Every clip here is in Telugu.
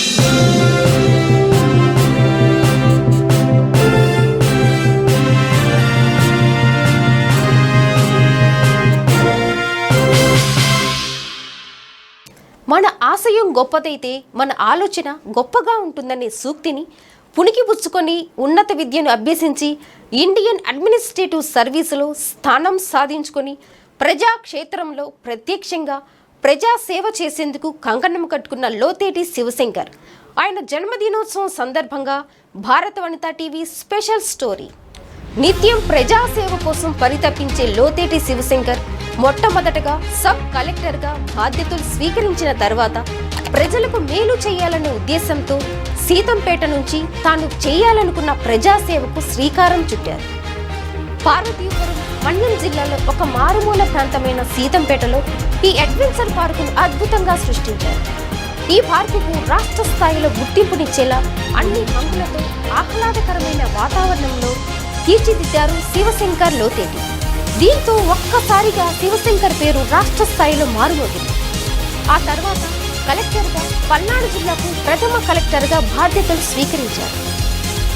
మన ఆశయం గొప్పదైతే మన ఆలోచన గొప్పగా ఉంటుందనే సూక్తిని పుణికిపుచ్చుకొని ఉన్నత విద్యను అభ్యసించి ఇండియన్ అడ్మినిస్ట్రేటివ్ సర్వీసులో స్థానం సాధించుకొని ప్రజాక్షేత్రంలో ప్రత్యక్షంగా ప్రజాసేవ చేసేందుకు కంకణం కట్టుకున్న లోతేటి శివశంకర్. ఆయన జన్మదినోత్సవం సందర్భంగా భారత వనిత టీవీ స్పెషల్ స్టోరీ. నిత్యం ప్రజాసేవ కోసం పరితపించే లోతేటి శివశంకర్ మొట్టమొదటగా సబ్ కలెక్టర్గా బాధ్యతలు స్వీకరించిన తర్వాత ప్రజలకు మేలు చేయాలనే ఉద్దేశంతో సీతంపేట నుంచి తాను చేయాలనుకున్న ప్రజాసేవకు శ్రీకారం చుట్టారు. పార్వతీపురం మన్యం జిల్లాలో ఒక మారుమూల ప్రాంతమైన సీతంపేటలో ఈ అడ్వెంచర్ పార్కును అద్భుతంగా సృష్టించారు. ఈ పార్కుకు రాష్ట్ర స్థాయిలో గుర్తింపునిచ్చేలా అన్ని హంగులతో ఆహ్లాదకరమైన వాతావరణంలో తీర్చిదిద్దారు శివశంకర్ లోతేటి. దీంతో ఒక్కసారిగా శివశంకర్ పేరు రాష్ట్ర స్థాయిలో మారుమోగింది. ఆ తర్వాత కలెక్టర్గా పల్నాడు జిల్లాకు ప్రథమ కలెక్టర్గా బాధ్యతలు స్వీకరించారు.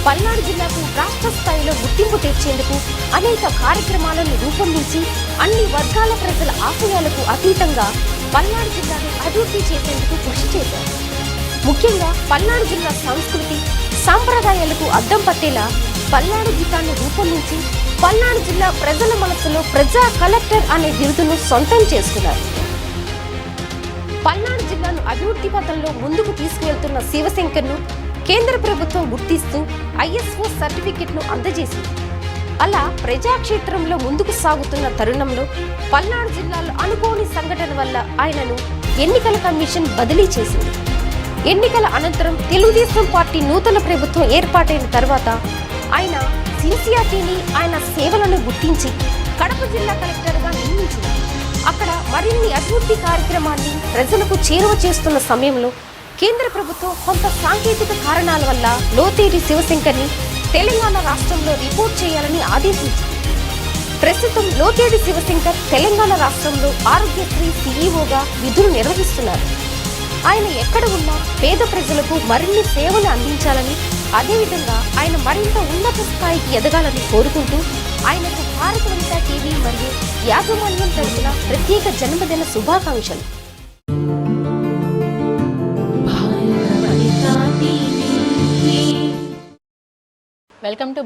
పల్నాడు జిల్లాకు రాష్ట్ర స్థాయిలో గుర్తింపు తెచ్చేందుకు అనేక కార్యక్రమాలను రూపొందించి అన్ని వర్గాల ప్రజల ఆశయాలకు అతీతంగా పల్నాడు జిల్లాను అభివృద్ధి చేసేందుకు కృషి చేశారు. ముఖ్యంగా పల్నాడు జిల్లా సంస్కృతి సాంప్రదాయాలకు అద్దం పట్టేలా పల్నాడు గీతాన్ని రూపొందించి పల్నాడు జిల్లా ప్రజల మనసులో ప్రజా కలెక్టర్ అనే బిరుదును సొంతం చేసుకున్నారు. పల్నాడు జిల్లాను అభివృద్ధి పథంలో ముందుకు తీసుకువెళ్తున్న శివశంకర్ను కేంద్ర ప్రభుత్వం గుర్తిస్తూ ISO సర్టిఫికెట్ను అందజేసింది. అలా ప్రజాక్షేత్రంలో ముందుకు సాగుతున్న తరుణంలో పల్నాడు జిల్లాలో అనుకోని సంఘటన వల్ల ఆయనను ఎన్నికల కమిషన్ బదిలీ చేసింది. ఎన్నికల అనంతరం తెలుగుదేశం పార్టీ నూతన ప్రభుత్వం ఏర్పాటైన తర్వాత ఆయన సిన్సియారిటీని, ఆయన సేవలను గుర్తించి కడప జిల్లా కలెక్టర్గా నియమించింది. అక్కడ మరిన్ని అభివృద్ధి కార్యక్రమాన్ని ప్రజలకు చేరువ చేస్తున్న సమయంలో కేంద్ర ప్రభుత్వం కొంత సాంకేతిక కారణాల వల్ల లోతేటి శివశంకర్ని తెలంగాణ రాష్ట్రంలో రిపోర్ట్ చేయాలని ఆదేశించింది. ప్రస్తుతం లోతేటి శివశంకర్ తెలంగాణ రాష్ట్రంలో ఆరోగ్యశ్రీ CEO గా విధులు నిర్వహిస్తున్నారు. ఆయన ఎక్కడ ఉన్నా పేద ప్రజలకు మరిన్ని సేవలు అందించాలని, అదేవిధంగా ఆయన మరింత ఉన్నత స్థాయికి ఎదగాలని కోరుకుంటూ ఆయనకు భారత వనిత టీవీ మరియు యాజమాన్యం తరపున ప్రత్యేక జన్మదిన శుభాకాంక్షలు. Welcome to